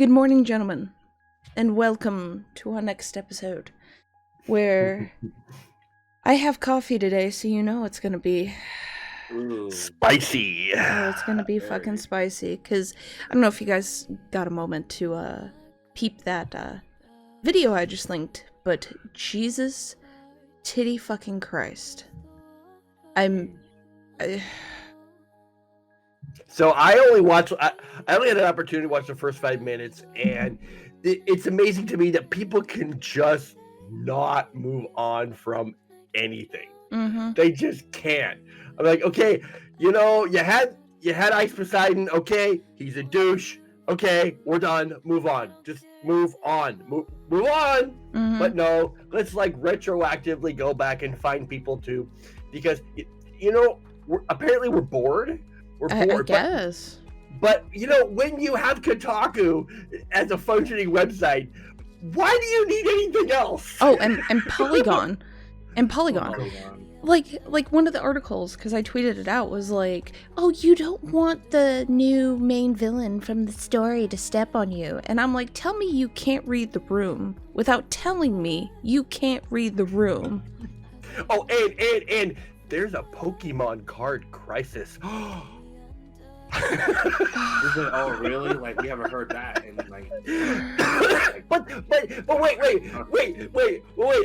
Good morning, gentlemen, and welcome to our next episode, where I have coffee today, so you know it's gonna be. Ooh, Spicy. Oh, it's gonna be fucking spicy. Cause I don't know if you guys got a moment to peep that video I just linked, but Jesus, titty fucking Christ, I'm. So I only had an opportunity to watch the first 5 minutes, and it's amazing to me that people can just not move on from anything. Mm-hmm. They just can't. I'm like, okay, you had Ice Poseidon. Okay, he's a douche. Okay, we're done. Move on. Just move on. Move on. Mm-hmm. But no, let's like retroactively go back and find people too, because apparently we're bored. We're bored. I guess. But when you have Kotaku as a functioning website, why do you need anything else? Oh, and Polygon. And Polygon. Like one of the articles, because I tweeted it out, was like, oh, you don't want the new main villain from the story to step on you. And I'm like, tell me you can't read the room without telling me you can't read the room. Oh, and there's a Pokemon card crisis. oh really? Like we haven't heard that in but wait.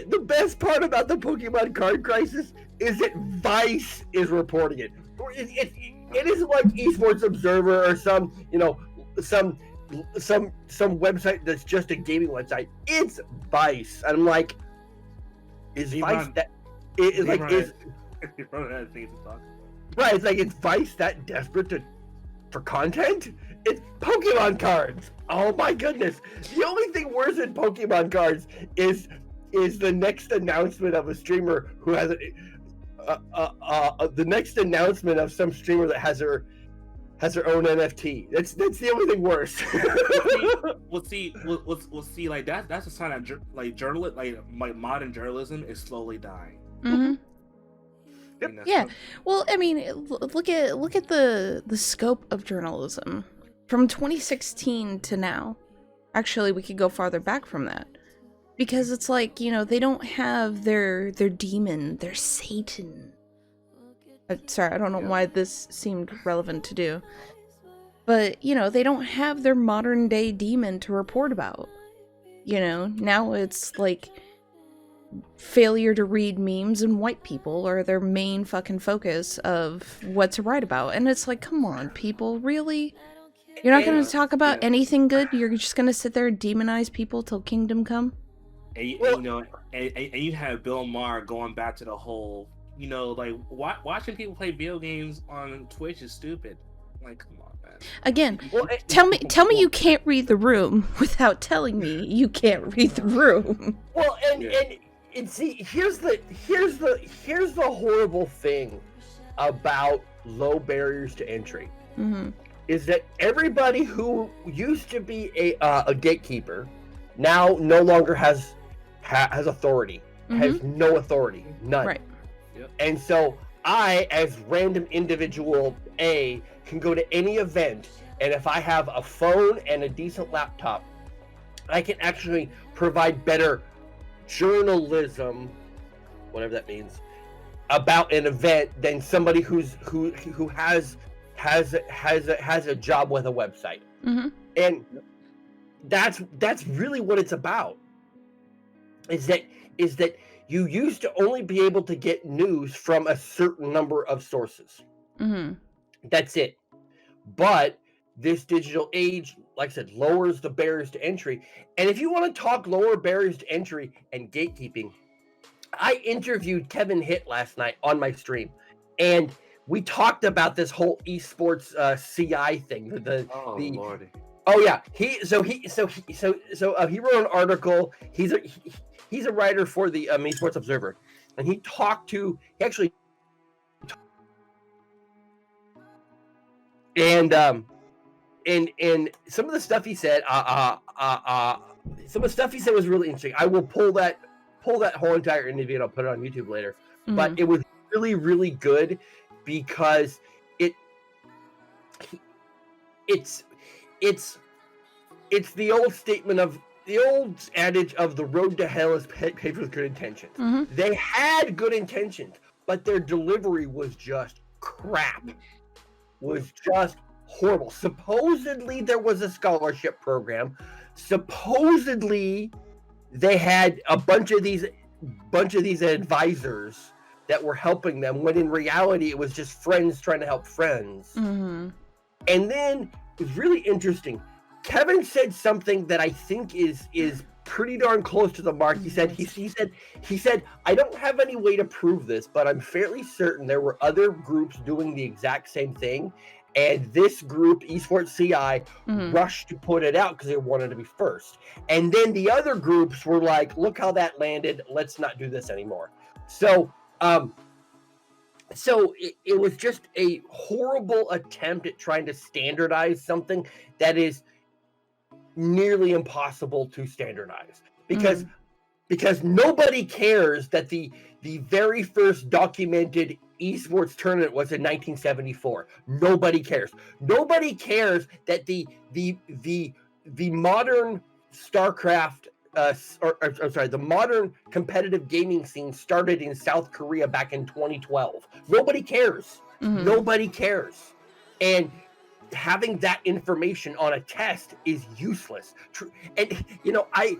The best part about the Pokemon card crisis is that Vice is reporting it. It isn't like Esports Observer or some website that's just a gaming website. It's Vice. And I'm like, is Vice that? It's like is right. It's like, is Vice that desperate for content? It's Pokemon cards. Oh my goodness! The only thing worse than Pokemon cards is the next announcement of a streamer who has the next announcement of some streamer that has her own NFT. That's the only thing worse. We'll see. Like that's a sign that modern journalism is slowly dying. Mm-hmm. Yeah, well, I mean, look at the scope of journalism from 2016 to now. Actually, we could go farther back from that, because it's like, they don't have their demon, their Satan. Sorry, I don't know why this seemed relevant to do, but they don't have their modern day demon to report about. Now it's like failure to read memes and white people are their main fucking focus of what to write about. And it's like, come on, people, really? You're not going to talk about anything good? You're just going to sit there and demonize people till kingdom come? And you have Bill Maher going back to the whole, watching people play video games on Twitch is stupid. Like, come on, man. Again, tell me you can't read the room without telling me you can't read the room. Well, and see, here's the horrible thing about low barriers to entry. Mm-hmm. Is that everybody who used to be a gatekeeper now no longer has authority, mm-hmm. has no authority, none. Right. Yep. And so I, as random individual A, can go to any event, and if I have a phone and a decent laptop, I can actually provide better journalism, whatever that means, about an event than somebody who has a job with a website. Mm-hmm. And that's really what it's about. Is that you used to only be able to get news from a certain number of sources. Mm-hmm. That's it. But this digital age, like I said, lowers the barriers to entry. And if you want to talk lower barriers to entry and gatekeeping, I interviewed Kevin Hitt last night on my stream, and we talked about this whole esports CI thing. Lordy. Oh yeah, he wrote an article. He's a writer for the Esports Observer, and he actually and some of the stuff he said, was really interesting. I will pull that whole entire interview and I'll put it on YouTube later. Mm-hmm. But it was really, really good because it's it's the old statement of the old adage of the road to hell is paved with good intentions. Mm-hmm. They had good intentions, but their delivery was just crap. Was just horrible. Supposedly there was a scholarship program. Supposedly they had a bunch of these advisors that were helping them, when in reality it was just friends trying to help friends. Mm-hmm. And then it was really interesting. Kevin said something that I think is pretty darn close to the mark. He said, I don't have any way to prove this, but I'm fairly certain there were other groups doing the exact same thing. And this group, Esports CI, rushed to put it out because they wanted to be first. And then the other groups were like, look how that landed. Let's not do this anymore. So it was just a horrible attempt at trying to standardize something that is nearly impossible to standardize, because nobody cares that the very first documented esports tournament was in 1974. Nobody cares. Nobody cares that the modern StarCraft the modern competitive gaming scene started in South Korea back in 2012. Nobody cares. Nobody cares. And having that information on a test is useless. And I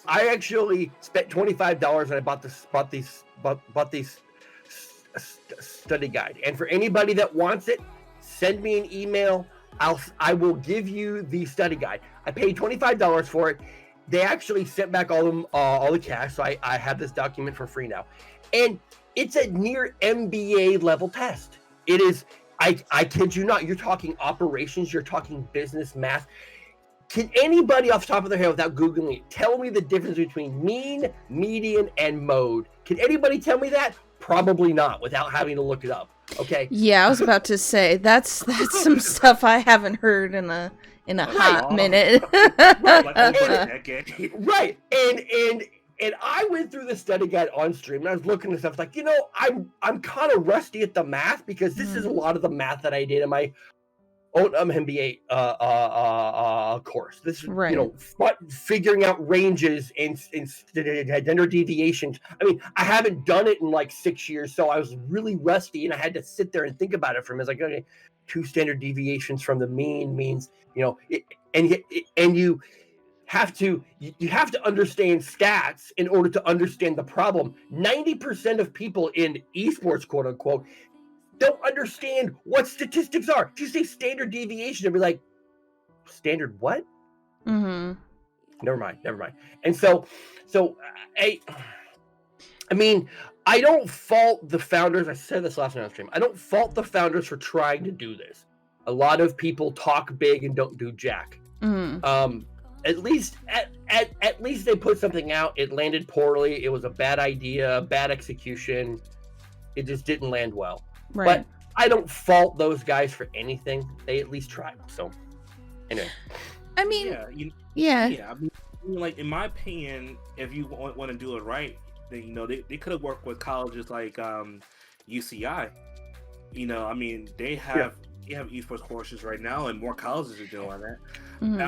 actually spent $25 and I bought these study guide. And for anybody that wants it, send me an email. I will give you the study guide. I paid $25 for it. They actually sent back all the cash, so I have this document for free now. And it's a near MBA level test. It is, I kid you not, you're talking operations, you're talking business math. Can anybody off the top of their head without Googling it tell me the difference between mean, median, and mode? Can anybody tell me that? Probably not, without having to look it up. Okay. Yeah, I was about to say that's some stuff I haven't heard in a hot minute. Like over a decade. Right. And I went through the study guide on stream and I was looking at stuff like, I'm kind of rusty at the math because this is a lot of the math that I did in my own MBA course. This is, right. Figuring out ranges and standard deviations. I mean, I haven't done it in like 6 years, so I was really rusty and I had to sit there and think about it for a minute. It's like, okay, 2 standard deviations from the mean means, and you have to understand stats in order to understand the problem. 90% of people in esports, quote unquote, don't understand what statistics are. If you say standard deviation, they'll be like, standard what? Mm-hmm. Never mind. And so I mean, I don't fault the founders. I said this last night on stream. I don't fault the founders for trying to do this. A lot of people talk big and don't do jack. Mm-hmm. At least they put something out. It landed poorly. It was a bad idea, bad execution. It just didn't land well. Right. But I don't fault those guys for anything. They at least tried. So anyway. I mean, yeah. I mean, like in my opinion, if you want to do it right, then they could have worked with colleges like UCI. I mean, they have esports courses right now, and more colleges are doing that. Mm-hmm.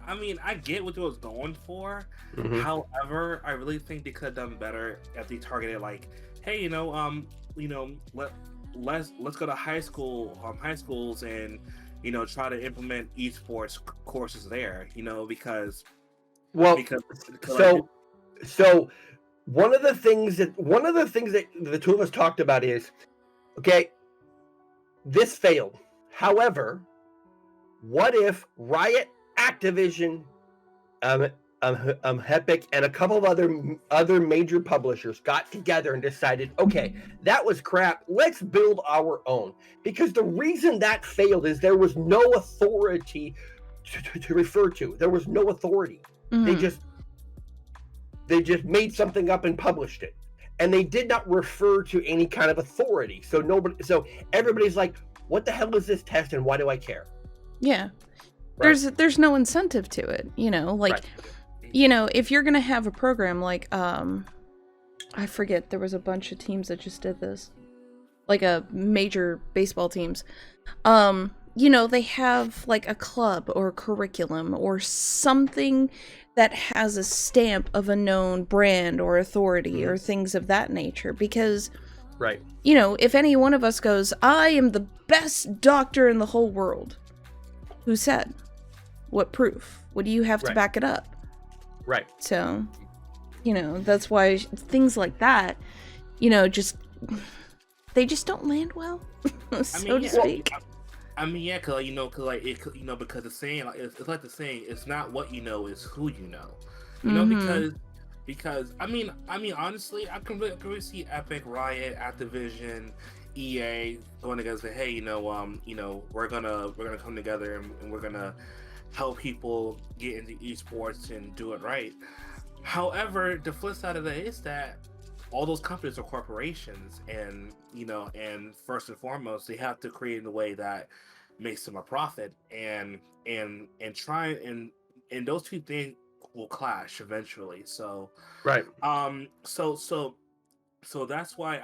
I mean, I get what they was going for. Mm-hmm. However, I really think they could have done better if they targeted like, hey, let's go to high schools and try to implement esports courses there. Because so one of the things that the two of us talked about is, okay, this failed. However, what if Riot, Activision, Epic, and a couple of other major publishers got together and decided, okay, that was crap. Let's build our own. Because the reason that failed is there was no authority to refer to. There was no authority. Mm-hmm. They just made something up and published it. And they did not refer to any kind of authority. So everybody's like, what the hell is this test and why do I care? Yeah. Right. There's no incentive to it, right. If you're going to have a program like, I forget, there was a bunch of teams that just did this, like a major baseball teams. you know, they have like a club or a curriculum or something that has a stamp of a known brand or authority or things of that nature. Because, Right. you know, if any one of us goes, I am the best doctor in the whole world, who said? What proof? What do you have to Right. back it up? Right. So, you know, that's why things like that, you know, just, they just don't land well, so to speak. I mean, yeah, cause you know, because the saying, like, it's like the saying, it's not what you know, it's who you know. You know, because I mean, honestly, I can really see Epic, Riot, Activision, EA going together and say, hey, you know, we're gonna come together and we're gonna help people get into esports and do it right. However, the flip side of that is that all those companies are corporations, and you know, and first and foremost, they have to create in a way that makes them a profit, and try and those two things will clash eventually. So Right. So that's why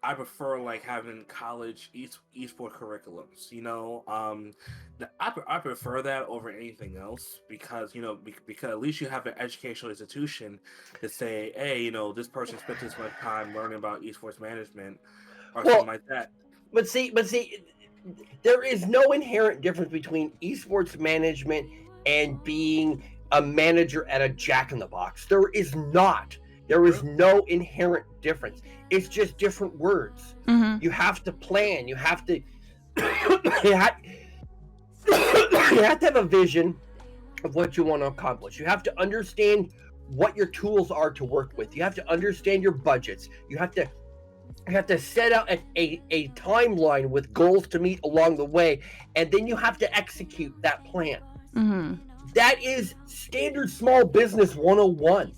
I prefer like having college esport curriculums. You know, I prefer that over anything else because you know because at least you have an educational institution to say, hey, you know, this person spent this much time learning about esports management or something like that. But see, there is no inherent difference between esports management and being a manager at a Jack in the Box. There is not. There is no inherent difference. It's just different words. You have to plan. You have to. you have to have a vision of what you want to accomplish. You have to understand what your tools are to work with. You have to understand your budgets. You have to set out a timeline with goals to meet along the way, and then you have to execute that plan. That is standard small business 101.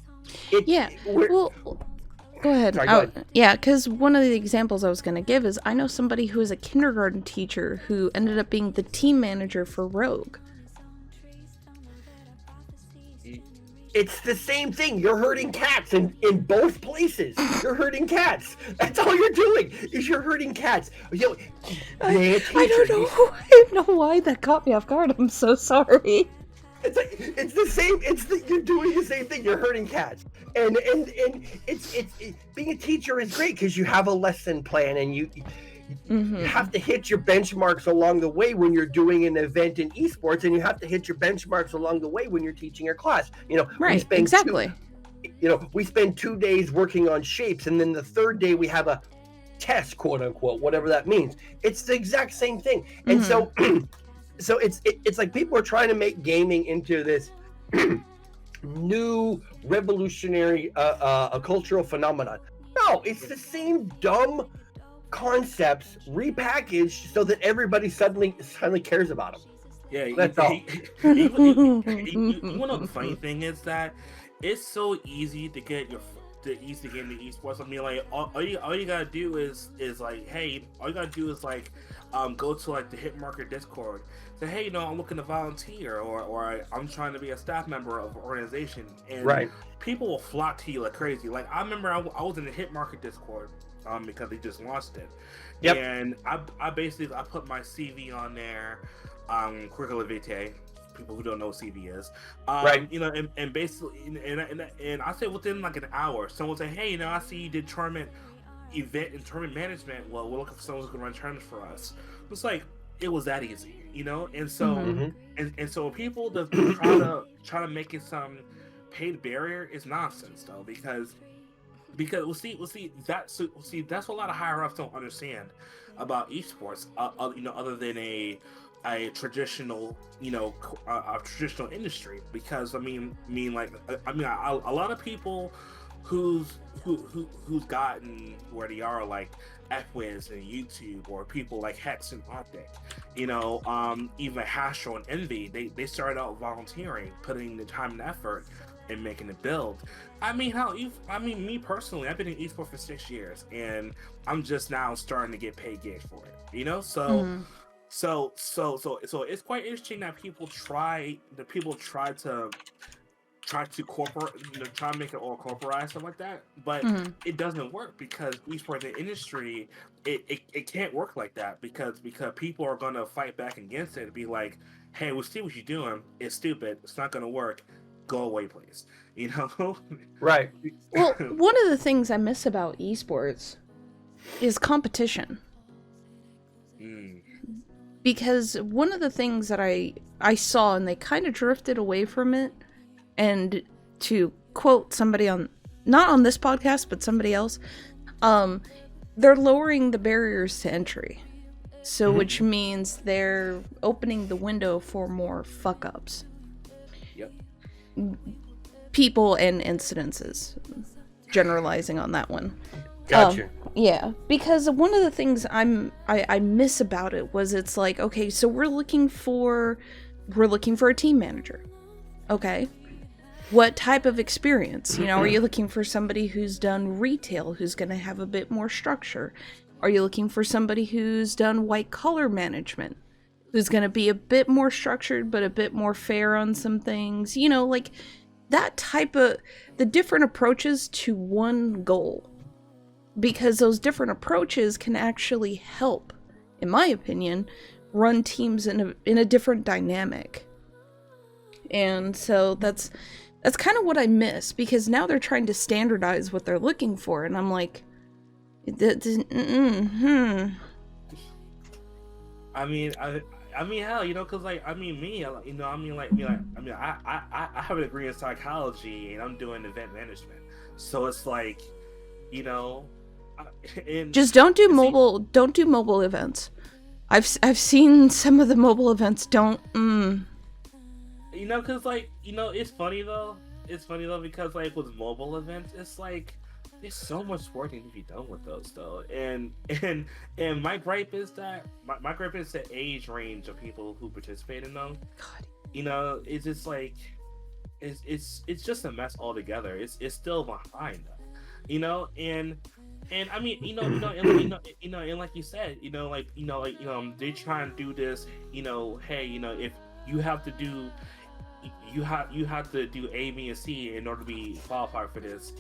Well, go ahead. Sorry, go ahead. Yeah, because one of the examples I was going to give is I know somebody who is a kindergarten teacher who ended up being the team manager for Rogue. It's the same thing. You're herding cats in both places. You're herding cats. That's all you're doing is you're herding cats. You know, I don't know. I don't know why that caught me off guard. I'm so sorry. It's the same. You're doing the same thing. You're herding cats, and it's being a teacher is great because you have a lesson plan and you have to hit your benchmarks along the way when you're doing an event in esports, and you have to hit your benchmarks along the way when you're teaching your class. You know, right? Exactly. We spend 2 days working on shapes, and then the third day we have a test, quote unquote, whatever that means. It's the exact same thing, and so. So it's like people are trying to make gaming into this new revolutionary a cultural phenomenon. No, it's the same dumb concepts repackaged so that everybody suddenly cares about them. Yeah, that's all. You know the funny thing is that it's so easy to get into esports. I mean, like all you gotta do is like, hey, all you gotta do is like go to like the Hitmarker Discord. Say, hey, you know, I'm looking to volunteer, or I'm trying to be a staff member of an organization, and people will flock to you like crazy. Like I remember I was in the Hitmarker Discord because they just launched it, and I basically put my CV on there, curriculum vitae. People who don't know what CV is, you know, and basically, and I say within like an hour, someone say, hey, you know, I see you did tournament event and tournament management. Well, we're looking for someone who's gonna run tournaments for us. It's like it was that easy, you know. And so and so people that try to make it some paid barrier is nonsense though, because we'll see that's what a lot of higher ups don't understand about esports, you know, other than a traditional, you know, a traditional industry. Because I mean a lot of people who's gotten where they are, like Fwiz and YouTube, or people like Hex and Optic, you know, even Hastro and Envy, they started out volunteering, putting the time and effort in making the build. I mean, me personally, I've been in esports for 6 years, and I'm just now starting to get paid gigs for it, you know. So it's quite interesting that people try try to try to make it all corporatized, stuff like that. But it doesn't work because esports the industry, it can't work like that because people are gonna fight back against it and be like, hey, we see what you're doing. It's stupid. It's not gonna work. Go away, please. You know? Right. Well, one of the things I miss about esports is competition. Because one of the things that I saw, and they kind of drifted away from it, and to quote somebody not on this podcast, but somebody else, they're lowering the barriers to entry. So, which means they're opening the window for more fuck-ups. Yep. People and incidences. Generalizing on that one. Gotcha. Yeah, because one of the things I miss about it was it's like, okay, so we're looking for a team manager. Okay. What type of experience? You know, are you looking for somebody who's done retail, who's going to have a bit more structure? Are you looking for somebody who's done white collar management, who's going to be a bit more structured but a bit more fair on some things? You know, like that type of the different approaches to one goal. Because those different approaches can actually help, in my opinion, run teams in a different dynamic. And so that's kind of what I miss, because now they're trying to standardize what they're looking for, and I'm like, I mean, hell, you know, because like, I mean, me, you know, I have a degree in psychology, and I'm doing event management, so it's like, you know. Just don't do mobile events. I've seen some of the mobile events. Don't. You know, cause like, you know, it's funny though because like with mobile events, it's like there's so much work that can be done with those though, and my gripe is that my gripe is the age range of people who participate in them. God. You know, it's just like it's just a mess altogether. It's still behind them, you know, and I mean, and like you said, they try and do this, you know, hey, you know, if you have to do A, B, and C in order to be qualified for this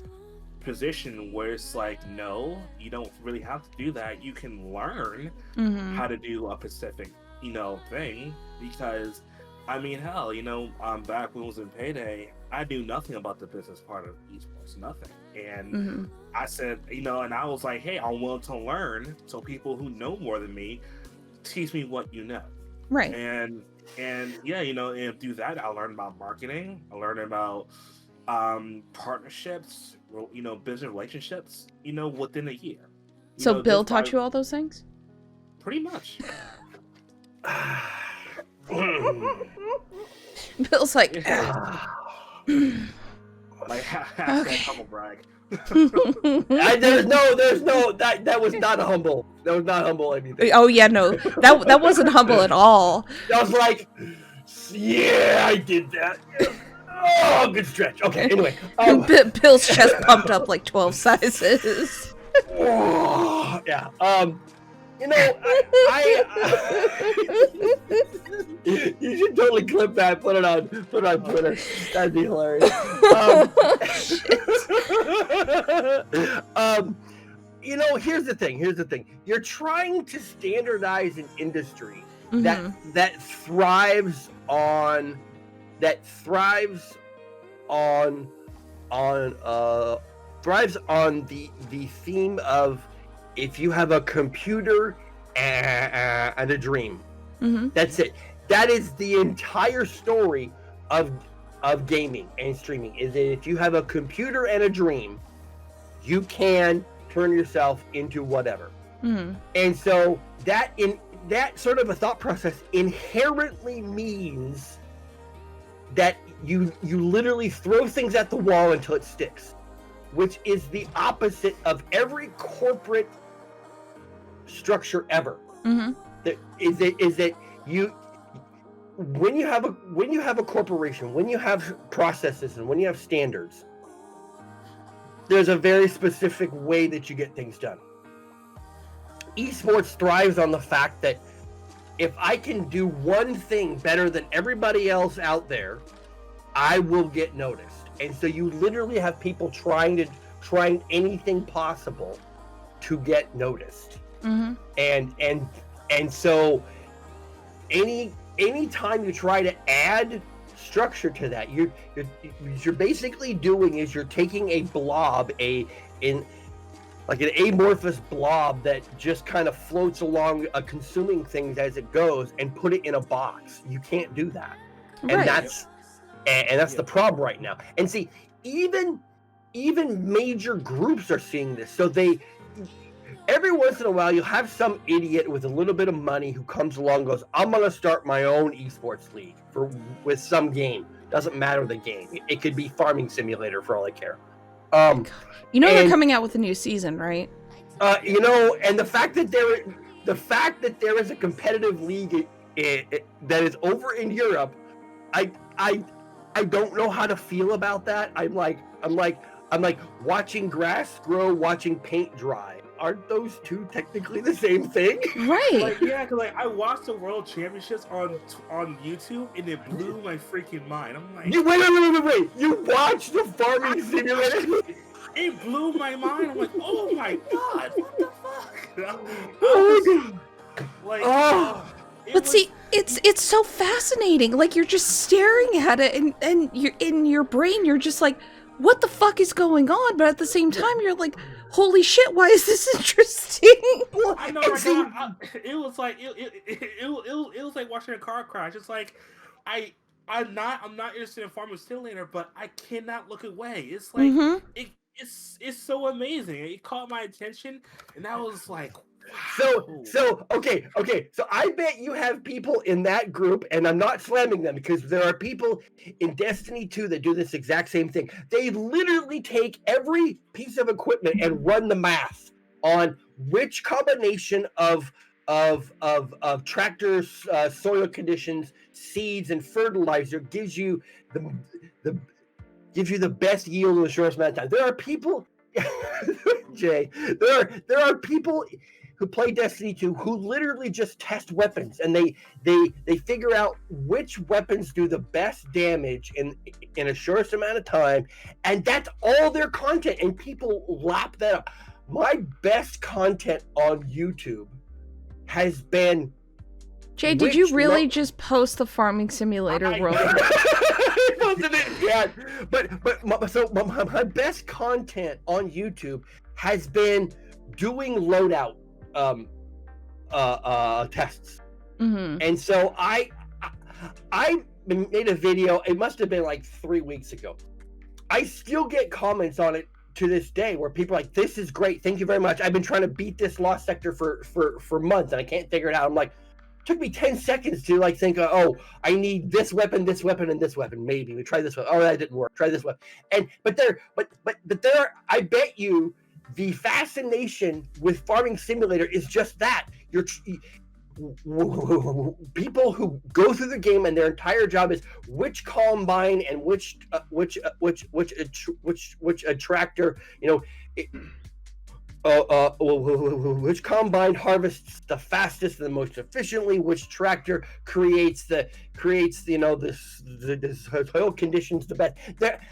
position, where it's like, no, you don't really have to do that. You can learn how to do a specific, you know, thing, because I mean, hell, you know, back when it was in Payday, I knew nothing about the business part of esports, nothing. And I said, you know, and I was like, hey, I'm willing to learn. So people who know more than me, teach me what you know. Right. And yeah, you know, and through that, I learned about marketing. I learned about partnerships, you know, business relationships, you know, within a year. So Bill taught you all those things? Pretty much. Bill's like, like humble brag. There's no that was not humble. That was not humble anything. Oh yeah, no, that wasn't humble at all. That was like, yeah, I did that. Oh, good stretch. Okay, anyway. Bill's chest pumped up like 12 sizes. Oh, yeah. You know, you should totally clip that, put it on Twitter. That'd be hilarious. You know, here's the thing. You're trying to standardize an industry that thrives on the theme of, if you have a computer and a dream, that's it. That is the entire story of gaming and streaming. Is that if you have a computer and a dream, you can turn yourself into whatever. And so that sort of a thought process inherently means that you literally throw things at the wall until it sticks, which is the opposite of every corporate structure ever. That you, when you have a corporation, when you have processes and when you have standards, there's a very specific way that you get things done. Esports thrives on the fact that if I can do one thing better than everybody else out there, I will get noticed. And so you literally have people trying anything possible to get noticed. Mm-hmm. And so any time you try to add structure to that, you're basically doing is you're taking a blob, like an amorphous blob that just kind of floats along, consuming things as it goes, and put it in a box. You can't do that, and Right. that's the problem right now. And see, even major groups are seeing this. So every once in a while, you'll have some idiot with a little bit of money who comes along and goes, I'm going to start my own esports league with some game. Doesn't matter the game. It could be Farming Simulator for all I care. They're coming out with a new season, right? And the fact that there is a competitive league that is over in Europe, I don't know how to feel about that. I'm like watching grass grow, watching paint dry. Aren't those two technically the same thing? Right. Because I watched the World Championships on YouTube, and it blew my freaking mind. I'm like, wait! You watched the Farming Simulator? It blew my mind. I'm like, oh my god, what the fuck? But see, it's so fascinating. Like, you're just staring at it, and you're in your brain, you're just like, what the fuck is going on? But at the same time, you're like, holy shit, why is this interesting? I know, it was like it was like watching a car crash. It's like I'm not interested in Farming Simulator, but I cannot look away. It's like it's so amazing. It caught my attention, and I was like, wow. So okay. So I bet you have people in that group, and I'm not slamming them because there are people in Destiny 2 that do this exact same thing. They literally take every piece of equipment and run the math on which combination of tractors, soil conditions, seeds, and fertilizer gives you the best yield in the shortest amount of time. There are people, Jay. There are people who play Destiny 2 who literally just test weapons, and they figure out which weapons do the best damage in a shortest amount of time, and that's all their content, and people lap that up. My best content on YouTube has been... Jay, did you really just post the Farming Simulator world? I posted it, yeah. But my best content on YouTube has been doing loadout tests. And so I made a video. It must have been like 3 weeks ago. I still get comments on it to this day where people are like, this is great, thank you very much. I've been trying to beat this lost sector for months, and I can't figure it out. I'm like, it took me 10 seconds to like think, oh, I need this weapon, and this weapon. Maybe we try this one. Oh, that didn't work. Try this one. But there, I bet you the fascination with Farming Simulator is just that. People who go through the game and their entire job is which combine and which tractor, which combine harvests the fastest and the most efficiently, which tractor creates the soil conditions the best.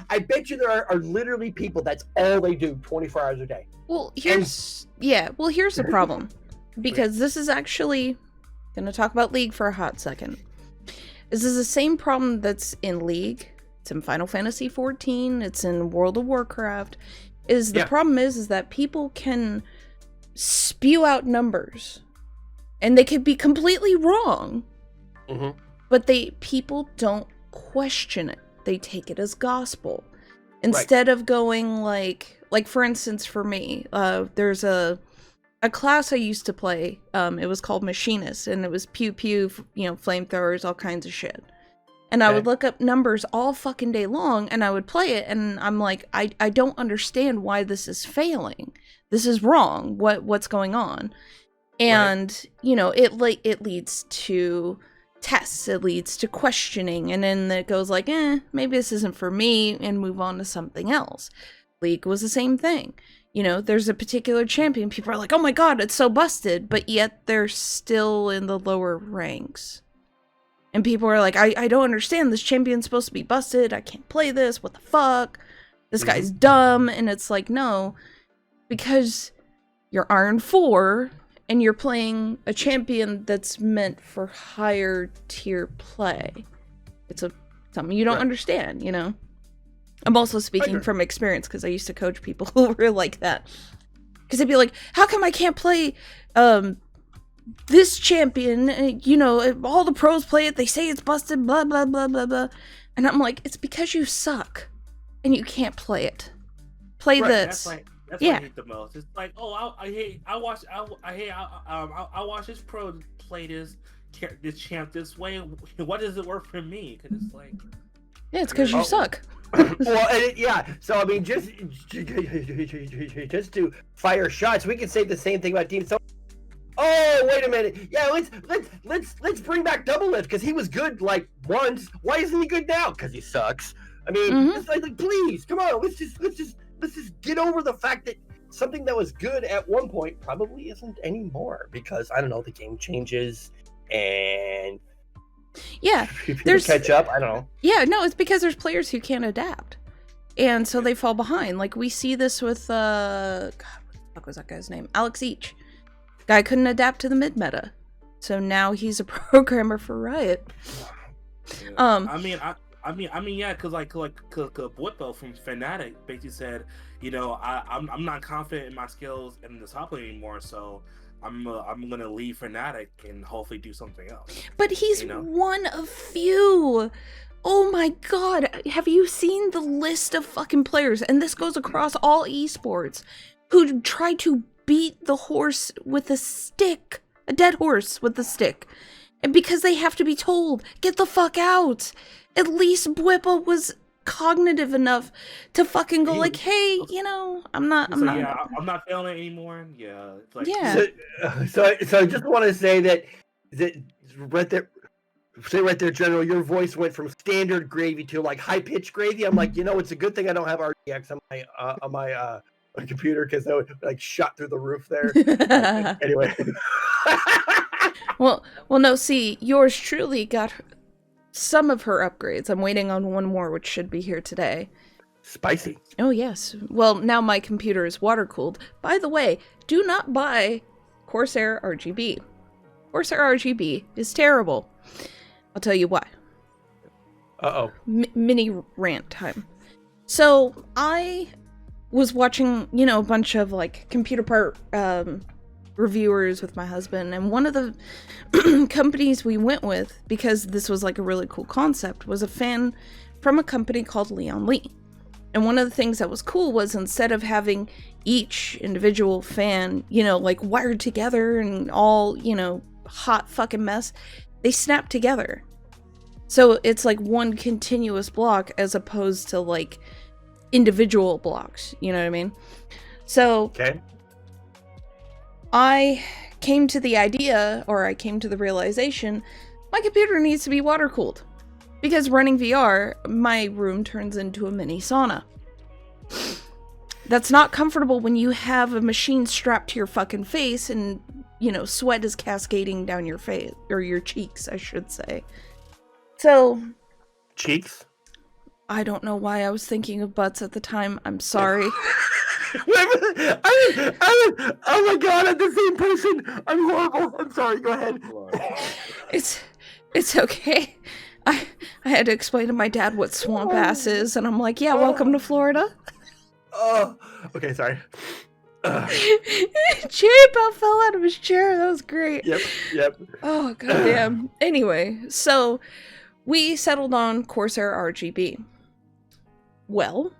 I bet you there are literally people that's all they do 24 hours a day. Well, here's the problem, because this is actually gonna talk about League for a hot second. This is the same problem that's in League. It's in Final Fantasy XIV. It's in World of Warcraft. The problem is that people can spew out numbers, and they could be completely wrong. But people don't question it. They take it as gospel instead of going like for instance, for me, there's a class I used to play. It was called Machinist, and it was pew pew, flamethrowers, all kinds of shit. And I would look up numbers all fucking day long, and I would play it, and I'm like, I don't understand why this is failing. This is wrong. What's going on? And it leads to tests. It leads to questioning, and then it goes like, maybe this isn't for me, and move on to something else. League was the same thing. There's a particular champion, people are like, oh my god, it's so busted, but yet they're still in the lower ranks. And people are like, I don't understand. This champion's supposed to be busted. I can't play this. What the fuck? This guy's dumb. And it's like, no, because you're Iron 4 and you're playing a champion that's meant for higher tier play. It's something you don't understand, you know? I'm also speaking from experience because I used to coach people who were like that. Because they'd be like, how come I can't play this champion? You know, all the pros play it. They say it's busted, blah, blah, blah, blah, blah. And I'm like, it's because you suck and you can't play it. Play this. That's what I hate the most. It's like, oh, I watch this pro play this champ this way. What does it work for me? Because it's like, yeah, it's because you suck. Well, so I mean, just to fire shots, we can say the same thing about Team So. Oh, wait a minute. Yeah, let's bring back Double Lift because he was good like once. Why isn't he good now? Because he sucks. I mean, it's like please, come on, let's just get over the fact that something that was good at one point probably isn't anymore because I don't know, the game changes and there's catch up. I don't know. Yeah, no, it's because there's players who can't adapt, and so they fall behind. Like we see this with God, what the fuck was that guy's name? Alex Each. Guy couldn't adapt to the mid meta, so now he's a programmer for Riot. Yeah. I mean, yeah, because Bwitbo from Fnatic basically said, you know, I'm not confident in my skills in the top lane anymore, so I'm gonna leave Fnatic and hopefully do something else. But he's one of few. Oh my god, have you seen the list of fucking players? And this goes across all esports who try to beat the horse with a stick, a dead horse with a stick, and because they have to be told, get the fuck out. At least Bwippa was cognitive enough to fucking go like, hey, you know, I'm not feeling it anymore. Yeah, it's like, So I just want to say that right there, General, your voice went from standard gravy to like high pitched gravy. I'm like, you know, it's a good thing I don't have RTX on my computer because I would like shot through the roof there. Anyway. well, no. See, yours truly got some of her upgrades. I'm waiting on one more, which should be here today. Spicy. Oh, yes. Well, now my computer is water-cooled. By the way, do not buy Corsair RGB. Corsair RGB is terrible. I'll tell you why. Uh-oh. Mini rant time. So, I was watching, you know, a bunch of, like, computer part reviewers with my husband, and one of the companies we went with, because this was like a really cool concept, was a fan from a company called Leon Lee. And one of the things that was cool was instead of having each individual fan, you know, like wired together and all, you know, hot fucking mess, they snap together. So it's like one continuous block as opposed to like individual blocks, you know what I mean? So okay. I came to the idea, or I came to the realization, my computer needs to be water cooled. Because running VR, my room turns into a mini sauna. That's not comfortable when you have a machine strapped to your fucking face and, you know, sweat is cascading down your face, or your cheeks, I should say. So... Cheeks? I don't know why I was thinking of butts at the time. I'm sorry. Oh my god, I'm the same person. I'm horrible. I'm sorry. Go ahead. It's okay. I had to explain to my dad what swamp ass is, and I'm like, yeah, welcome to Florida. Oh, okay, sorry. J-Bell fell out of his chair. That was great. Yep. Oh, goddamn. Anyway, so we settled on Corsair RGB. Well,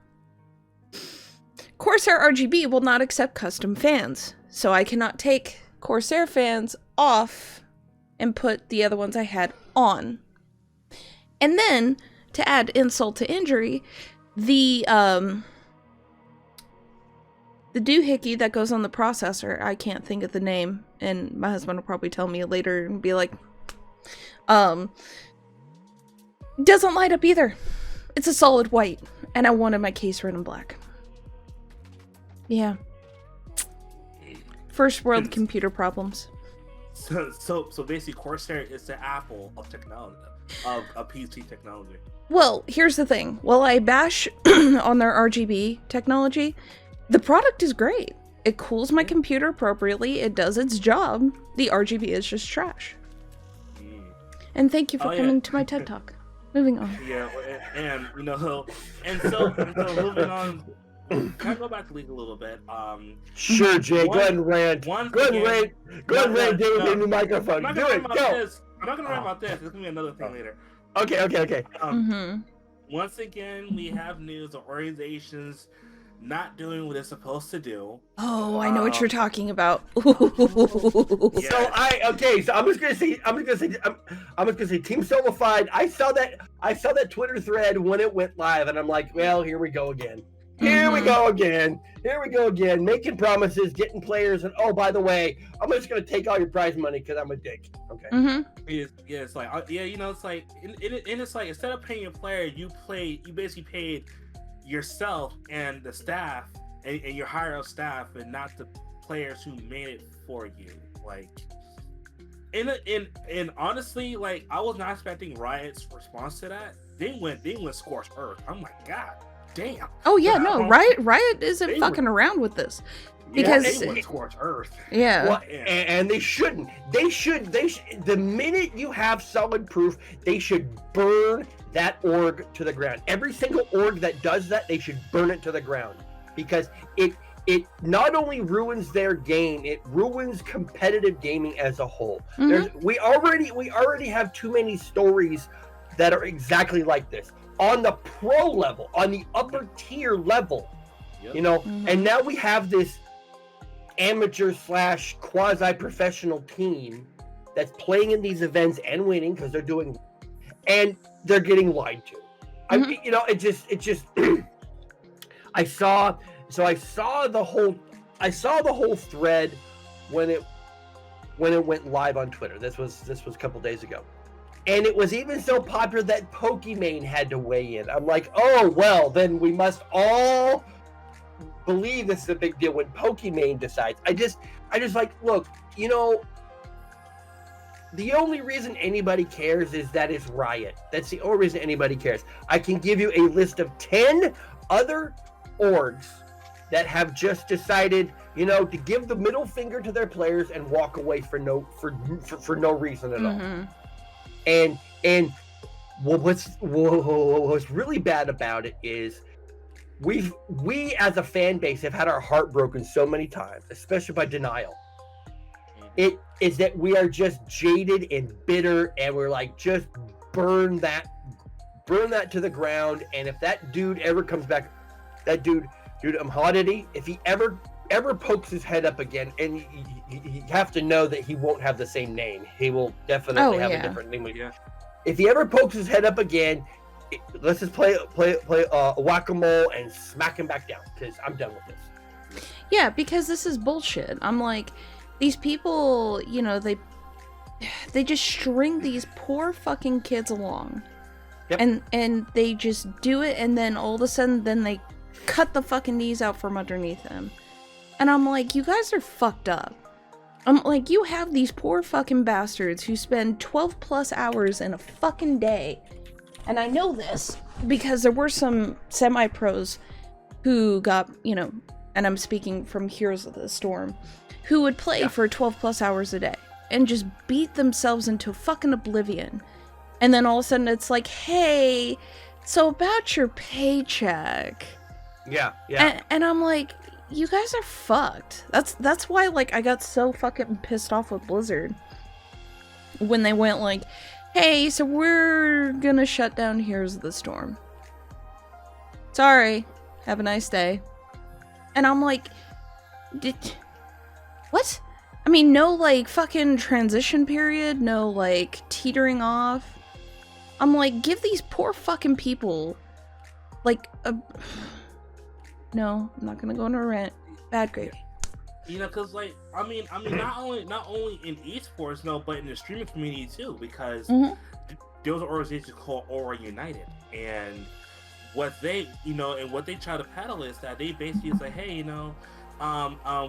Corsair RGB will not accept custom fans, so I cannot take Corsair fans off and put the other ones I had on. And then, to add insult to injury, the doohickey that goes on the processor, I can't think of the name, and my husband will probably tell me later and be like, doesn't light up either. It's a solid white, and I wanted my case red and black. Yeah. First world computer problems. So basically, Corsair is the Apple of technology, of PC technology. Well, here's the thing. While I bash on their RGB technology, the product is great. It cools my computer appropriately. It does its job. The RGB is just trash. And thank you for coming to my TED Talk. Moving on. Yeah, and so moving on. Can I go back to League a little bit? Sure, Jay. Go ahead and rant. Go ahead and rant. Do it with a new microphone. Do it. Go. I'm not gonna rant about this. There's gonna be another thing later. Okay. Once again, we have news of organizations not doing what they're supposed to do. Oh, I know what you're talking about. Yeah. So I'm just gonna say Team Solidified. I saw that Twitter thread when it went live, and I'm like, well, here we go again. Here we go again, making promises, getting players, and oh, by the way, I'm just gonna take all your prize money because I'm a dick. Okay. It's like it's like, and it's like, instead of paying a player, you basically paid yourself and the staff and your higher up staff, and not the players who made it for you. Like, and honestly, like, I was not expecting Riot's response to that. They went scorched earth. I'm like, God damn. Oh yeah, no, Riot isn't fucking around with this. Because they went scorched earth. Yeah. Well, and they shouldn't. They should. The minute you have solid proof, they should burn that org to the ground. Every single org that does that, they should burn it to the ground, because it not only ruins their game, it ruins competitive gaming as a whole. We already have too many stories that are exactly like this on the pro level, on the upper tier level. And now we have this amateur / quasi-professional team that's playing in these events and winning because they're doing, and they're getting lied to. It just I saw the whole thread when it went live on Twitter. This was a couple days ago, and it was even so popular that Pokimane had to weigh in. I'm like, oh well, then we must all believe this is a big deal when Pokimane decides. I just like, look, the only reason anybody cares is that it's Riot. That's the only reason anybody cares. I can give you a list of 10 other orgs that have just decided, to give the middle finger to their players and walk away for no reason at all. And what's really bad about it is we as a fan base have had our heart broken so many times, especially by denial. It is that we are just jaded and bitter, and we're like, just burn that to the ground. And if that dude ever comes back, that dude Mhadidi, if he ever pokes his head up again, and you have to know that he won't have the same name. He will definitely have a different name. Yeah. If he ever pokes his head up again, let's just play whack-a-mole and smack him back down, because I'm done with this. Yeah, because this is bullshit. I'm like, these people, they just string these poor fucking kids along. Yep. And they just do it, and then all of a sudden, then they cut the fucking knees out from underneath them. And I'm like, you guys are fucked up. I'm like, you have these poor fucking bastards who spend 12 plus hours in a fucking day. And I know this because there were some semi-pros who got, and I'm speaking from Heroes of the Storm, who would play for 12 plus hours a day and just beat themselves into fucking oblivion. And then all of a sudden it's like, hey, so about your paycheck. Yeah. And I'm like, you guys are fucked. That's why, like, I got so fucking pissed off with Blizzard when they went like, hey, so we're gonna shut down Heroes of the Storm. Sorry. Have a nice day. And I'm like, what? I mean, no, like, fucking transition period, no, like, teetering off. I'm like, give these poor fucking people, like, no, I'm not gonna go on a rant. Bad gravy. Because, like, I mean, not only in esports, no, but in the streaming community too, because there was an organization called Aura United, and what they, and what they try to peddle is that they basically say, hey, we're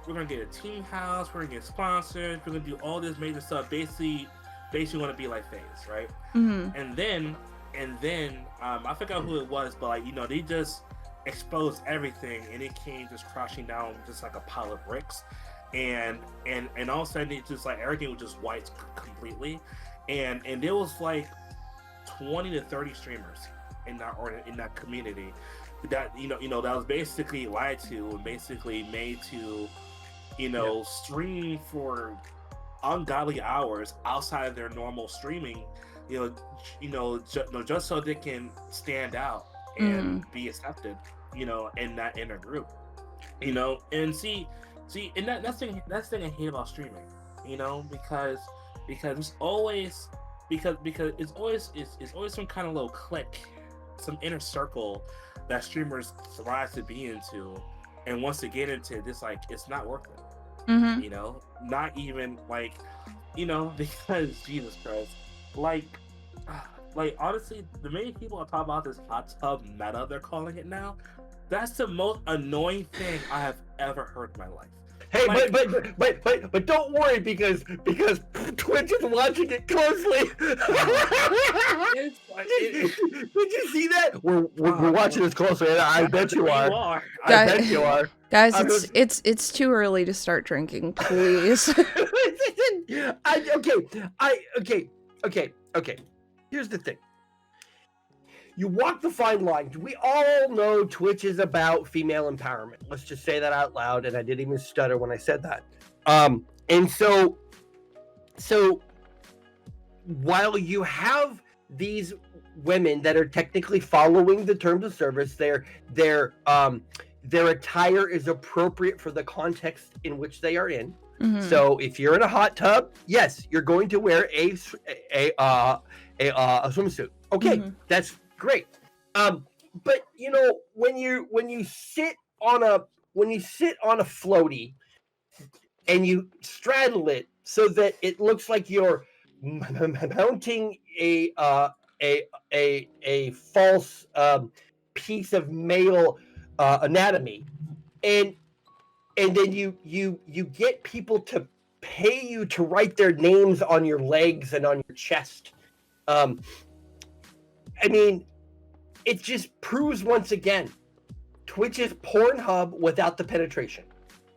gonna get a team house, we're gonna get sponsors, we're gonna do all this major stuff. Basically want to be like FaZe, right? Mm-hmm. And then I forgot who it was, but like, you know, they just exposed everything, and it came just crashing down just like a pile of bricks, and all of a sudden it just like everything was just wiped completely, and there was like 20 to 30 streamers in that community that you know that was basically lied to and basically made to stream for ungodly hours outside of their normal streaming, just so they can stand out and be accepted, in that inner group, and see, and that's the thing I hate about streaming, because it's always it's always some kind of little clique, some inner circle that streamers thrive to be into, and once they get into it, it's like it's not worth it. Not even like, because Jesus Christ, like honestly, the many people are talking about this hot tub meta, they're calling it now. That's the most annoying thing I have ever heard in my life. Hey, like, but don't worry because Twitch is watching it closely. Did you see that? We're watching this closely, and I bet you are. I bet you are. Guys, it's too early to start drinking, please. Okay. Here's the thing. You walk the fine line. We all know Twitch is about female empowerment. Let's just say that out loud, and I didn't even stutter when I said that. And so while you have these women that are technically following the terms of service, their attire is appropriate for the context in which they are in. Mm-hmm. So if you're in a hot tub, yes, you're going to wear a swimsuit. Okay, that's great. But when you sit on a floaty and you straddle it so that it looks like you're mounting a false piece of male anatomy, and then you get people to pay you to write their names on your legs and on your chest. I mean, it just proves once again, Twitch is Pornhub without the penetration.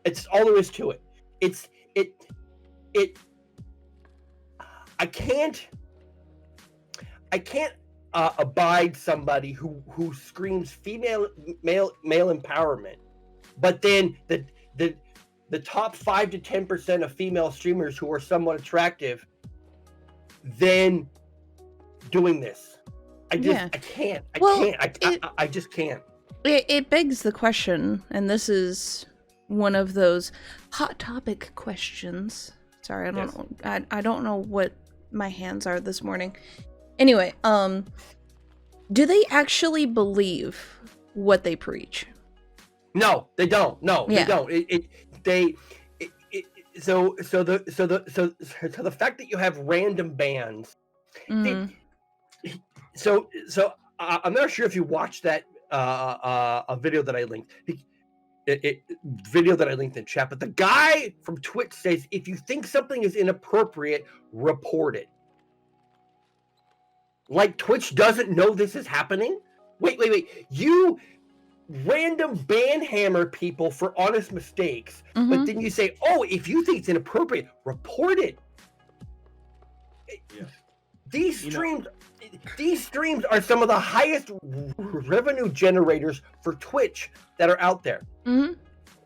It's all there is to it. I can't abide somebody who screams male empowerment, but then the top 5 to 10% of female streamers who are somewhat attractive then doing this. I can't. I just can't. It begs the question, and this is one of those hot topic questions. Sorry, I don't know what my hands are this morning. Anyway, do they actually believe what they preach? No, they don't. No, they don't. So the fact that you have random bans. So I'm not sure if you watched that a video that I linked. Video that I linked in chat, but the guy from Twitch says if you think something is inappropriate, report it. Like Twitch doesn't know this is happening? Wait. You random ban hammer people for honest mistakes, but then you say, oh, if you think it's inappropriate, report it. Yeah. These streams are some of the highest revenue generators for Twitch that are out there.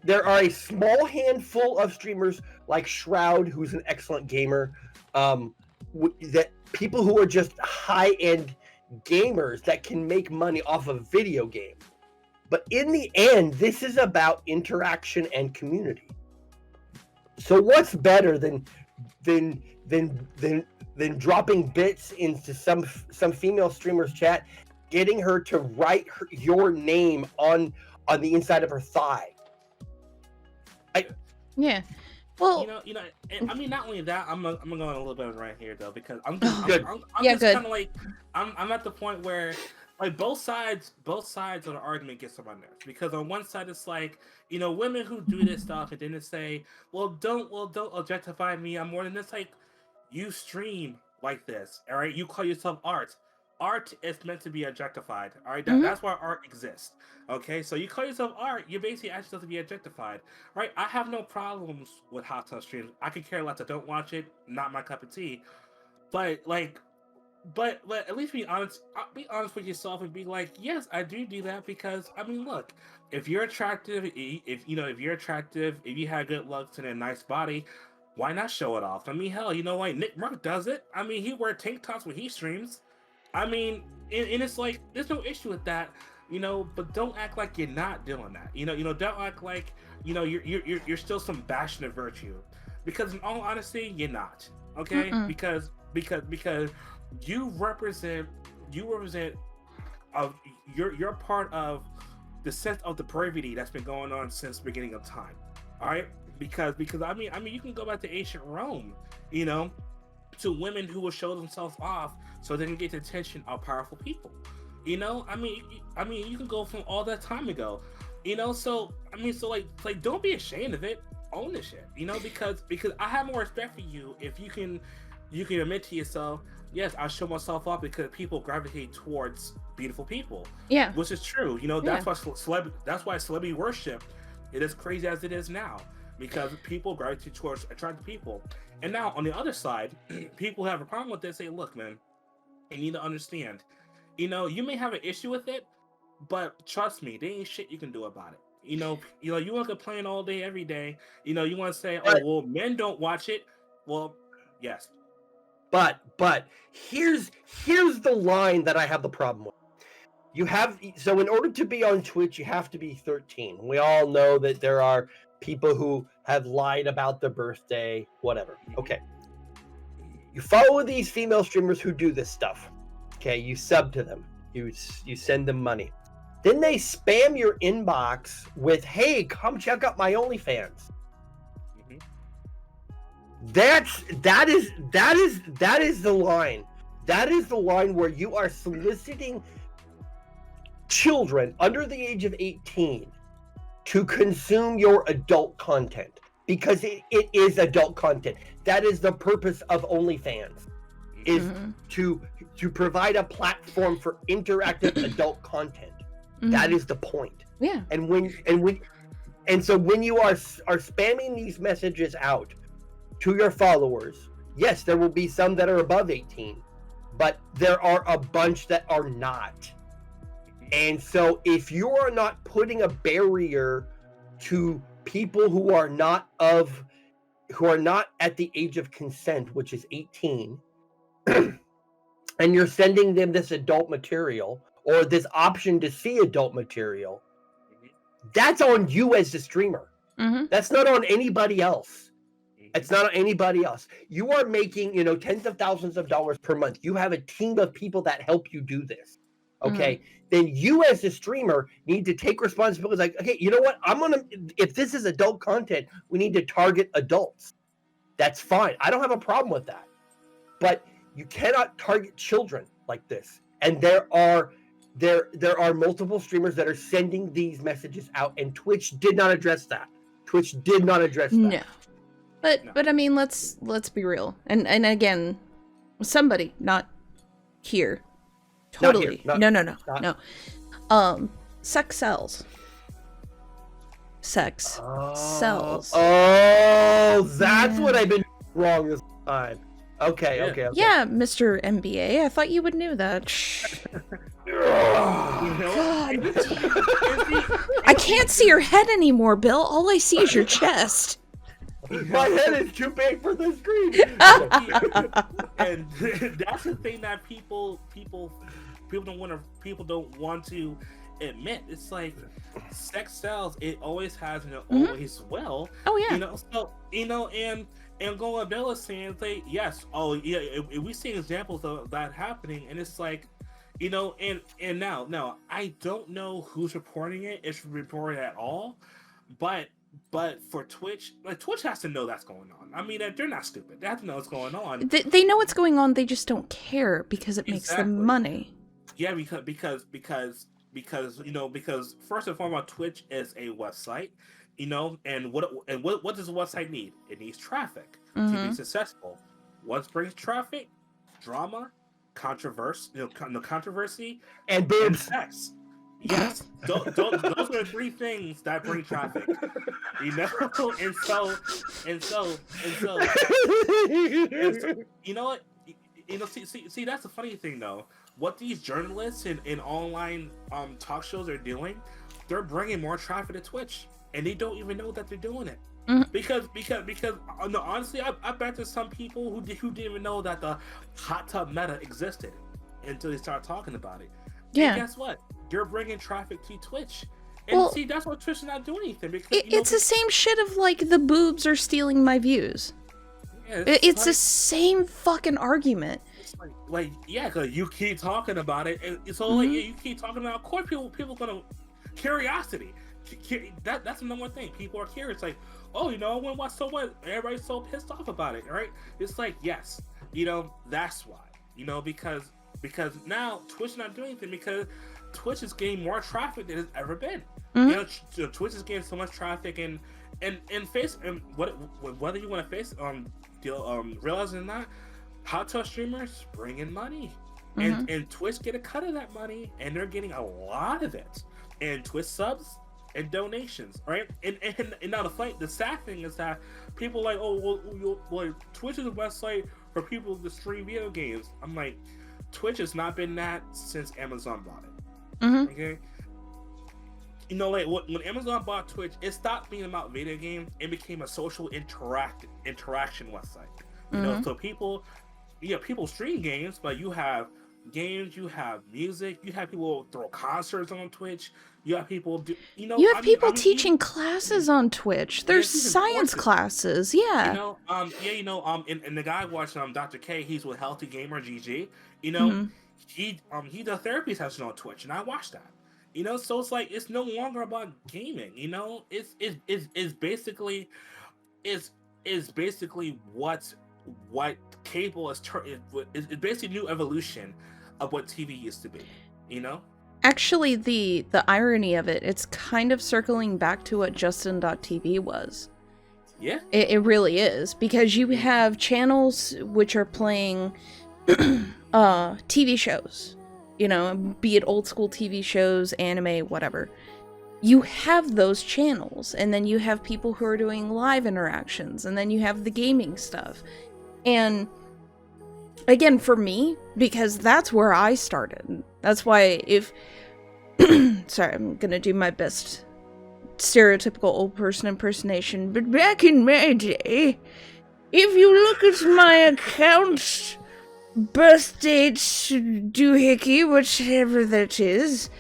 There are a small handful of streamers like Shroud, who's an excellent gamer, that people who are just high-end gamers that can make money off of video games. But in the end, this is about interaction and community. So what's better than dropping bits into some female streamer's chat, getting her to write your name on the inside of her thigh? Well, I mean, not only that, I'm going a little bit right here though, because I'm good. I'm just kind of like I'm at the point where like both sides of the argument gets on my nerves, because on one side it's like, women who do this stuff and then they say, don't objectify me, I'm more than this. Like, you stream like this, all right? You call yourself art. Art is meant to be objectified, all right? That's why art exists. Okay, so you call yourself art, you're basically actually supposed to be objectified, right? I have no problems with hot tub streams. I could care less. I don't watch it. Not my cup of tea. But like, but at least be honest. Be honest with yourself and be like, yes, I do that because I mean, look, if you're attractive, if you're attractive, if you have good looks and a nice body, why not show it off? I mean, hell, like Nick Merck does it. I mean, he wears tank tops when he streams. I mean, and it's like there's no issue with that, But don't act like you're not doing that. Don't act like you're still some bastion of virtue, because in all honesty, you're not. Okay, because you represent you're part of the sense of depravity that's been going on since the beginning of time. All right, because I mean you can go back to ancient Rome, to women who will show themselves off so they can get the attention of powerful people. I mean you can go from all that time ago. So like don't be ashamed of it. Own the shit. Because I have more respect for you if you can admit to yourself, yes, I show myself off because people gravitate towards beautiful people. Yeah. Which is true. That's why celebrity worship is as crazy as it is now. Because people gravitate towards attractive people. And now on the other side, people have a problem with this. Say, look, man, you need to understand. You may have an issue with it, but trust me, there ain't shit you can do about it. You want to complain all day, every day. You want to say, oh, well, men don't watch it. Well, yes. But here's the line that I have the problem with. So in order to be on Twitch, you have to be 13. We all know that there are people who have lied about their birthday, whatever. Okay. You follow these female streamers who do this stuff. Okay, you sub to them. You send them money. Then they spam your inbox with, "Hey, come check out my OnlyFans." Mm-hmm. That is the line. That is the line where you are soliciting children under the age of 18 to consume your adult content, because it is adult content. That is the purpose of OnlyFans, is to provide a platform for interactive adult content. That is the point. Yeah. And so when you are spamming these messages out to your followers, yes, there will be some that are above 18, but there are a bunch that are not. And so if you are not putting a barrier to people who are not at the age of consent, which is 18, and you're sending them this adult material or this option to see adult material, that's on you as the streamer. That's not on anybody else. It's not on anybody else. You are making, tens of thousands of dollars per month. You have a team of people that help you do this. Okay. Then you as the streamer need to take responsibility. Like, okay, you know what? If this is adult content, we need to target adults. That's fine. I don't have a problem with that. But you cannot target children like this. And there are multiple streamers that are sending these messages out, and Twitch did not address that. No. But I mean, let's be real. And again, somebody not here. Totally. No. Sex sells. Sex sells. Oh, that's what I've been wrong this time. Okay. Yeah, Mr. MBA, I thought you would know that. God. I can't see your head anymore, Bill. All I see is your chest. My head is too big for the screen. And that's the thing that people don't want to admit. It's like sex sells. It always has, and it always will. Oh yeah. And going what Bill is saying, like, yes, we see examples of that happening, and it's like, and now I don't know who's reporting it. It's reported at all, but for Twitch, Twitch has to know that's going on. I mean, they're not stupid. They have to know what's going on. They know what's going on. They just don't care because it makes them money. Yeah, because first and foremost, Twitch is a website, and what does a website need? It needs traffic to be Mm-hmm. successful. What brings traffic? Drama, controversy, controversy, And and boobs. sex. Yes, those are the three things that bring traffic. And so, you know what? See, that's the funny thing though. What these journalists and online talk shows are doing, they're bringing more traffic to Twitch, and they don't even know that they're doing it. Mhm. Because no, honestly, I bet there's some people who didn't even know that the hot tub meta existed until they start talking about it. Yeah. And guess what? You're bringing traffic to Twitch. And Well, see, that's why Twitch is not doing anything, because it's the same shit of like the boobs are stealing my views. yeah, It's the same fucking argument. it's like yeah, because you keep talking about it, and so like you keep talking about. Of course, people gonna curiosity. That's the number one thing. People are curious. Like, oh, when what's so what? Everybody's so pissed off about it, right? It's like yes, that's why. Because now Twitch is not doing anything because Twitch is getting more traffic than it's ever been. Twitch is getting so much traffic and face and whether you want to face realize it or not, hot tub streamers bring in money, and Twitch get a cut of that money, and they're getting a lot of it, and Twitch subs and donations, right? And now the sad thing is that people are like, oh well, Twitch is a website for people to stream video games. I'm like, Twitch has not been that since Amazon bought it. Okay. Like when Amazon bought Twitch, it stopped being about video games and became a social interaction website. So people stream games, but you have games, you have music, you have people throw concerts on Twitch, you have people do You have people teaching classes on Twitch. There's science classes, yeah. And the guy watched Dr. K, he's with Healthy Gamer GG. He does therapy session on Twitch, and I watched that. So it's like it's no longer about gaming. It's basically what cable is it's basically new evolution of what TV used to be. Actually, the irony of it's kind of circling back to what Justin.tv was. Yeah. It really is, because you have channels which are playing TV shows, be it old school TV shows, anime, whatever. You have those channels, and then you have people who are doing live interactions, and then you have the gaming stuff. And again, for me, because that's where I started. That's why sorry, I'm gonna do my best stereotypical old person impersonation, but back in my day, if you look at my account, birth date, doohickey, whichever that is,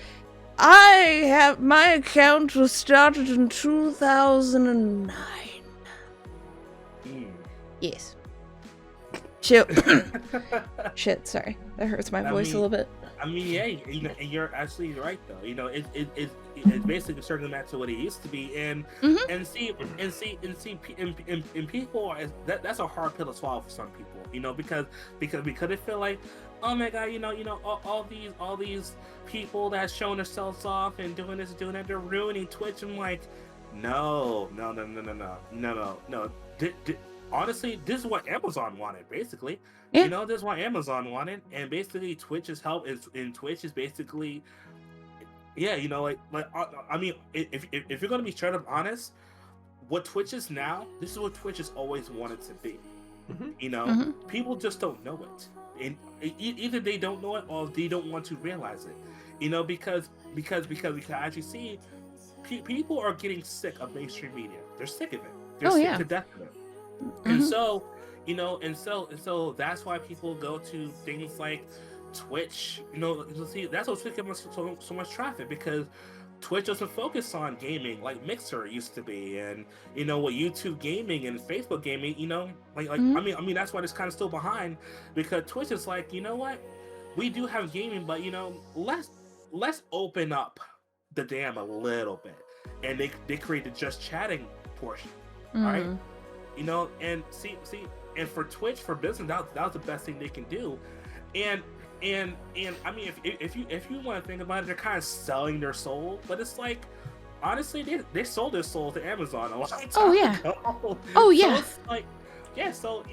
my account was started in 2009. Yes. Shit, sorry. That hurts my voice a little bit. I mean, yeah, and you're absolutely right though. It's basically circling back to what it used to be, and people that's a hard pill to swallow for some people, because they feel like, oh my god, all these people that's showing themselves off and doing this and doing that, they're ruining Twitch. I'm like, no. Honestly, this is what Amazon wanted, basically. Yeah. This is what Amazon wanted, and basically Twitch's help and Twitch is basically, yeah, I mean, if you're gonna be straight up honest, what Twitch is now, this is what Twitch has always wanted to be. People just don't know it, and either they don't know it or they don't want to realize it. Because we can actually see people are getting sick of mainstream media. They're sick of it. They're sick to death of it. And so, and so that's why people go to things like Twitch. See, that's what's getting so much traffic, because Twitch doesn't focus on gaming like Mixer used to be, and what YouTube gaming and Facebook gaming. I mean that's why it's kind of still behind, because Twitch is like, you know what, we do have gaming, but let's open up the dam a little bit, and they create the just chatting portion, right? And see, and for Twitch, for business, that was the best thing they can do. And and I mean, if you want to think about it, they're kind of selling their soul, but it's like, honestly, they sold their soul to Amazon a long time Oh, yeah. ago. Oh, So yeah. it's like, yeah, so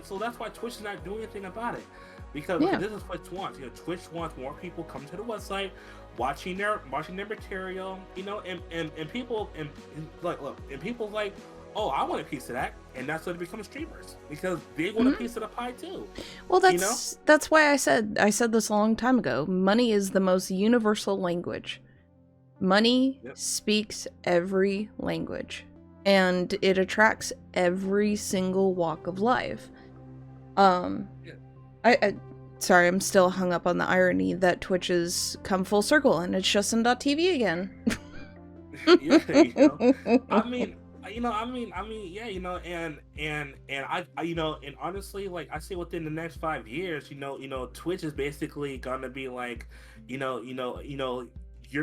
so that's why Twitch is not doing anything about it, because Yeah. this is what Twitch wants. Twitch wants more people coming to the website, watching their material, and people and people like, oh, I want a piece of that, and that's when they become streamers, because they want a piece of the pie too. Well, that's why I said this a long time ago. Money is the most universal language. Money Yep. speaks every language, and it attracts every single walk of life. Yeah. I sorry, I'm still hung up on the irony that Twitch has come full circle and it's Justin.tv again. Yeah, I mean, yeah, and I and honestly, like, I see within the next 5 years, Twitch is basically gonna be like, you're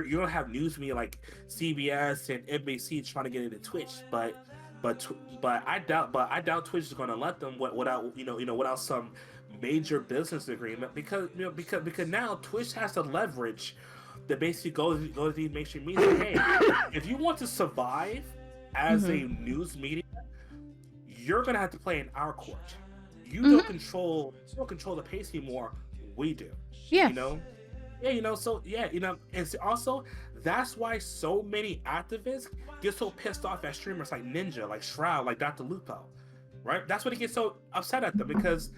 gonna have news media like CBS and NBC trying to get into Twitch, but I doubt Twitch is gonna let them without some major business agreement, because now Twitch has to leverage that basically goes to these mainstream media. Hey, if you want to survive as a news media, you're gonna have to play in our court. You don't control the pace anymore. We do. Yeah. So and also that's why so many activists get so pissed off at streamers like Ninja, like Shroud, like Dr. Lupo, right? That's why they get so upset at them, because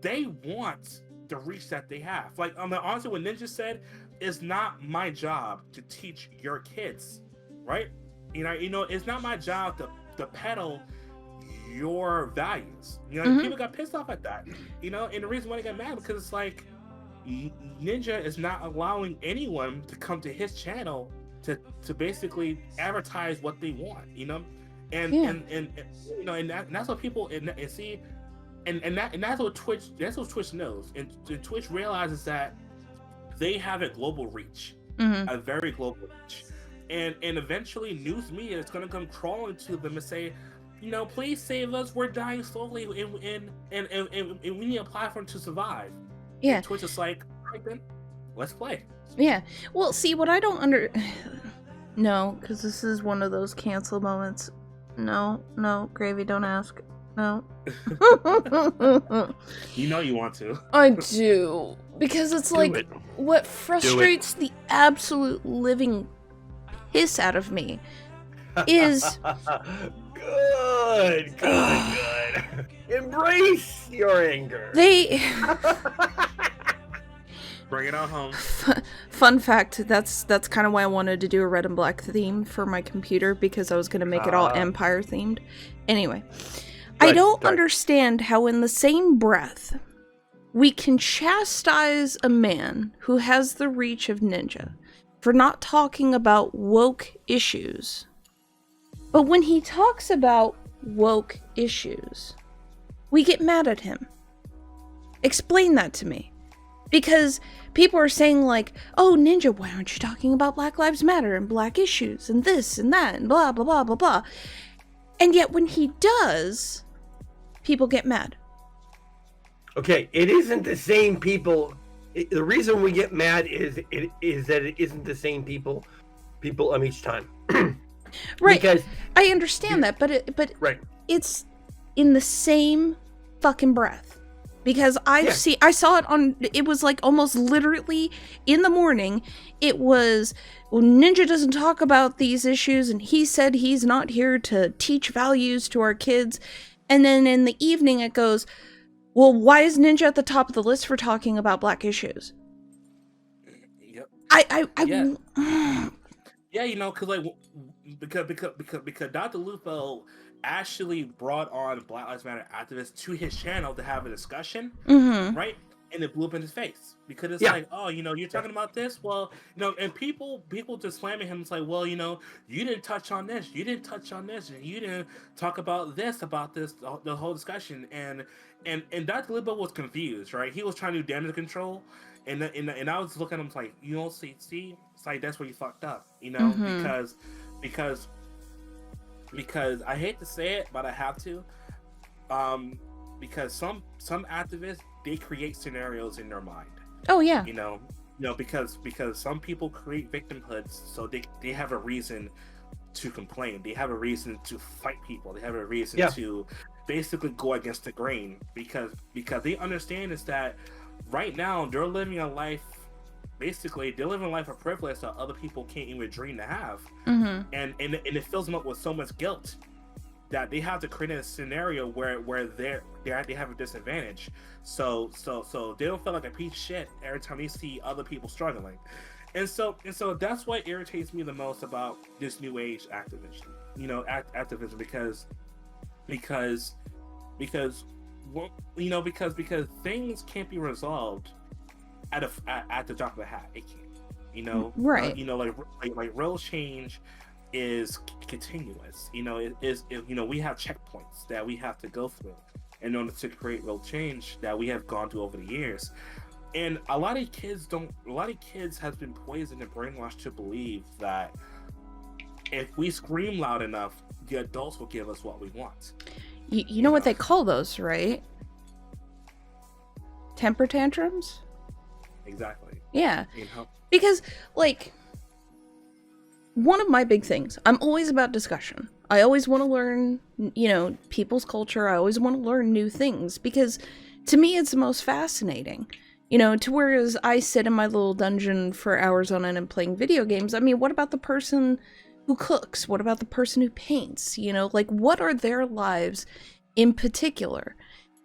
they want the reach that they have. Like, honestly, what Ninja said, it's not my job to teach your kids, right? It's not my job to peddle your values. People got pissed off at that. And the reason why they got mad, because it's like, Ninja is not allowing anyone to come to his channel to basically advertise what they want, and that's what people and see, and that's what Twitch knows, and Twitch realizes that they have a global reach, a very global reach, and eventually news media is going to come crawling to them and say, please save us, we're dying slowly, and we need a platform to survive. Yeah. And Twitch is like, all right then, let's play. Yeah. Well, see, what I don't No, because this is one of those cancel moments. No, Gravy, don't ask. No. You want to. I do. Because it's like, what frustrates the absolute living piss out of me is... Good. Embrace your anger. They... Bring it on home. Fun fact, that's kind of why I wanted to do a red and black theme for my computer, because I was going to make it all Empire themed. Anyway, I don't understand how in the same breath we can chastise a man who has the reach of Ninja for not talking about woke issues. But when he talks about woke issues, we get mad at him. Explain that to me. Because people are saying like, oh, Ninja, why aren't you talking about Black Lives Matter and black issues and this and that and blah, blah, blah, blah, blah. And yet when he does, people get mad. Okay, it isn't the same people. The reason we get mad is that it isn't the same people each time. Right. Because I understand that, but right. It's in the same fucking breath. Because I saw it on, it was like almost literally in the morning, it was, well, Ninja doesn't talk about these issues, and he said he's not here to teach values to our kids. And then in the evening it goes, well, why is Ninja at the top of the list for talking about black issues? Yep. Yeah, because Dr. Lupo actually brought on Black Lives Matter activists to his channel to have a discussion, right? And it blew up in his face, because it's like, oh, you're talking about this, well, and people just slamming him. It's like, well, you didn't touch on this, and you didn't talk about this, the whole discussion, and Dr. Lupo was confused, right? He was trying to do damage control, and I was looking at him like, see, it's like, that's where you fucked up, because I hate to say it, but I have to, because some activists they create scenarios in their mind. Oh yeah. Because some people create victimhoods so they have a reason to complain. They have a reason to fight people. They have a reason to basically go against the grain because they understand is that right now they're living a life. Basically, they're living a life of privilege that other people can't even dream to have, and it fills them up with so much guilt that they have to create a scenario where they have a disadvantage. So they don't feel like a piece of shit every time they see other people struggling, and so that's what irritates me the most about this new age activism. Activism because things can't be resolved at the drop of a hat. It can't, right? Like real change is continuous. We have checkpoints that we have to go through in order to create real change that we have gone through over the years. And a lot of kids has been poisoned and brainwashed to believe that if we scream loud enough, the adults will give us what we want. You know what they call those, right? Temper tantrums? Exactly. Yeah. Because, like, one of my big things, I'm always about discussion. I always want to learn, people's culture. I always want to learn new things because to me it's the most fascinating. To whereas I sit in my little dungeon for hours on end and playing video games, I mean, what about the person who cooks? What about the person who paints? What are their lives in particular?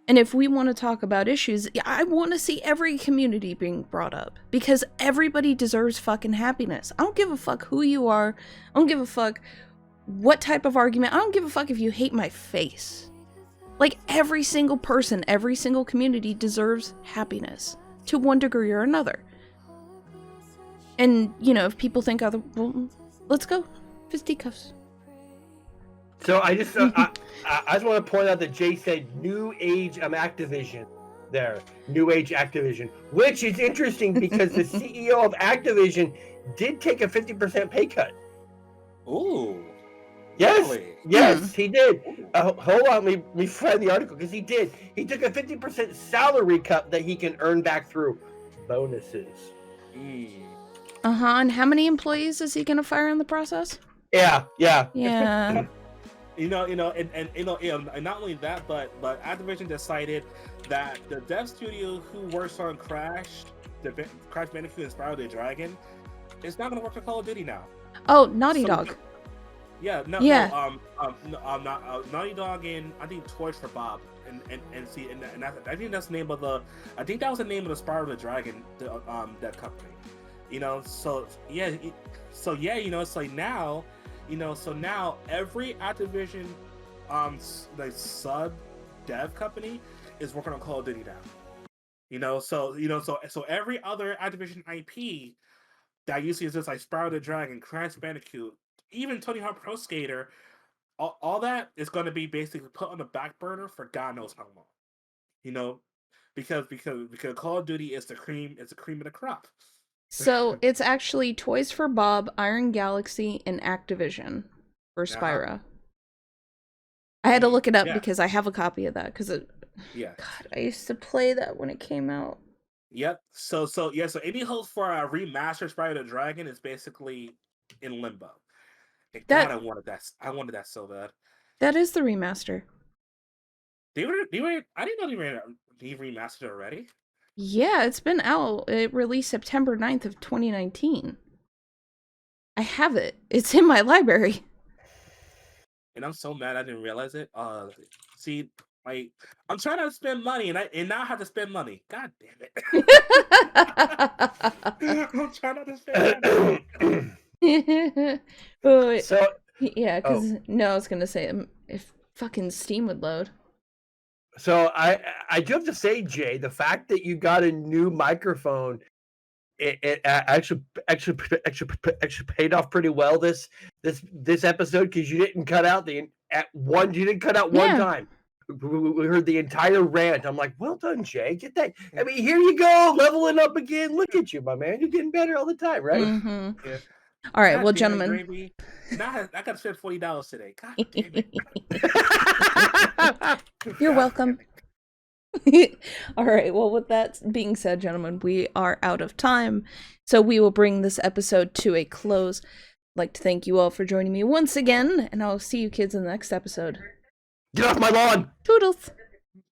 And if we want to talk about issues, I want to see every community being brought up because everybody deserves fucking happiness. I don't give a fuck who you are. I don't give a fuck what type of argument. I don't give a fuck if you hate my face. Like, every single person, every single community deserves happiness to one degree or another. And, if people think other, well, let's go. Fisticuffs. So I just want to point out that Jay said New Age Activision there. New Age Activision. Which is interesting because the CEO of Activision did take a 50% pay cut. Ooh. Yes. Really? Yes, he did. Hold on, let me find the article because he did. He took a 50% salary cut that he can earn back through bonuses. And how many employees is he going to fire in the process? Yeah. Yeah. And not only that, but Activision decided that the dev studio who works on Crash Bandicoot and Spyro the Dragon is not going to work on Call of Duty now. Oh, Naughty Dog. Yeah, Naughty Dog and I think Toys for Bob and I think that's the name of I think that was the name of the Spyro the Dragon that company. It's like now. So now every Activision sub dev company is working on Call of Duty now. So every other Activision IP that usually is just like Spyro the Dragon, Crash Bandicoot, even Tony Hawk Pro Skater, all that is going to be basically put on the back burner for God knows how long. Because Call of Duty is the cream of the crop. So it's actually Toys for Bob, Iron Galaxy, and Activision for Spyro. I had to look it up because I have a copy of that. Because God, I used to play that when it came out. Yep. So any hope for a remastered Spyro the Dragon is basically in limbo. God, I wanted that. I wanted that so bad. That is the remaster. I didn't know they remastered it already. Yeah, it's been out. It released September 9th of 2019. I have it. It's in my library. And I'm so mad I didn't realize it. See, I'm trying to spend money and now I have to spend money. God damn it. I'm trying not to spend money. So yeah, because I was gonna say if fucking Steam would load. So I do have to say, Jay, the fact that you got a new microphone, it actually paid off pretty well this episode because you didn't cut out one time. We heard the entire rant. I'm like, well done, Jay. Get that. I mean, here you go, leveling up again. Look at you, my man. You're getting better all the time, right? Mm-hmm. Yeah. All right, well, gentlemen. Now I got to spend $40 today. God damn it. You're welcome. All right. Well, with that being said, gentlemen, we are out of time. So we will bring this episode to a close. I'd like to thank you all for joining me once again, and I'll see you kids in the next episode. Get off my lawn! Toodles!